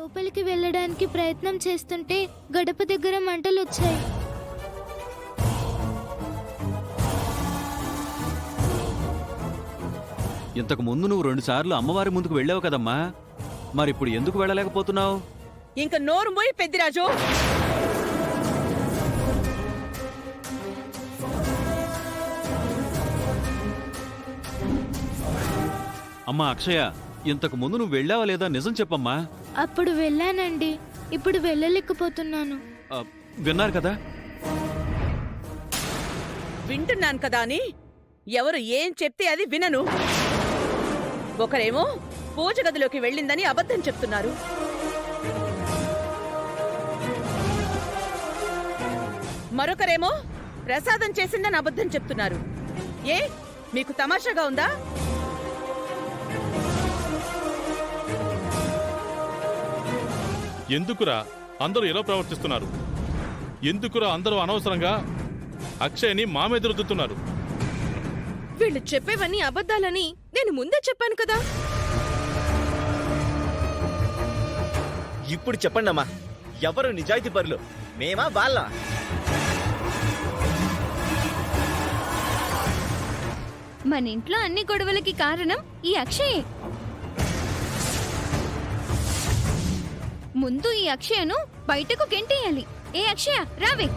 లోపలికి వెళ్ళడానికి ప్రయత్నం చేస్తుంటే గడప దగ్గర మంటలు వచ్చాయి. ఇంతకు ముందు నువ్వు 2 సార్లు అమ్మవారి ముందుకు వెళ్ళావు కదమ్మా, మరిప్పుడు ఎందుకు వెళ్ళలేకపోతున్నావు? ఇంక నోరు మోయి పెద్దిరాజు. అమ్మా అక్షయ, ఇంతకు ముందు నువ్వు వెళ్ళావా లేదా నిజం చెప్పమ్మా. అప్పుడు వెళ్ళానండి, ఇప్పుడు వెళ్ళలేకపోతున్నాను. విన్నారు కదా. వింటున్నాను కదా అని ఎవరు ఏం చెప్తే అది వినను. ఒకరేమో పూజ గదిలోకి వెళ్ళిందని అబద్ధం చెప్తున్నారు, మరొకరేమో ప్రసాదం చేసిందని అబద్ధం చెప్తున్నారు. ఏ మీకు తమాషాగా ఉందా? ఎందుకురా అందరూ ఎలా ప్రవర్తిస్తున్నారు? ఎందుకురా అందరూ అనవసరంగా అక్షయ్ని మా మీద రుద్దుతున్నారు? వీళ్ళు చెప్పేవన్నీ అబద్ధాలని నేను ముందే చెప్పాను కదా. ఇప్పుడు చెప్పండమ్మా, ఎవరు నిజాయితీ పరులు, మేమా వాళ్ళ? మన ఇంట్లో అన్ని గొడవలకి కారణం ఈ అక్షయే. ముందు ఈ అక్షయను బయటకు గెంటేయాలి. ఏ అక్షయ రావే.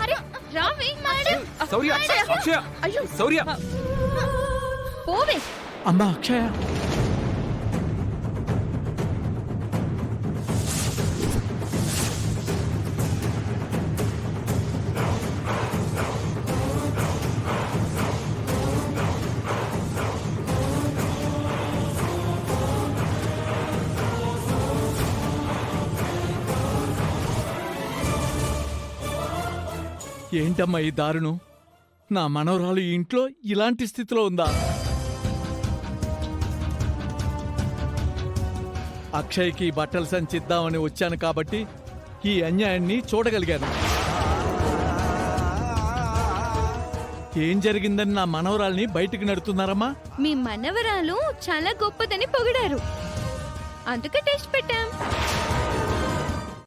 అరే రావే. పోవే. అమ్మా అక్షయ, ఏంటమ్మా ఈ దారుణం? నా మనవరాలు ఈ ఇంట్లో ఇలాంటి స్థితిలో ఉందా? అక్షయ్కి బట్టలు సంచిద్దామని వచ్చాను కాబట్టి ఈ అన్యాయాన్ని చూడగలిగాను. ఏం జరిగిందని నా మనవరాల్ని బయటికి నడుతున్నారమ్మా? మీ మనవరాలు చాలా గొప్పదని పొగిడారు, అందుకే టెస్ట్ పెట్టాం.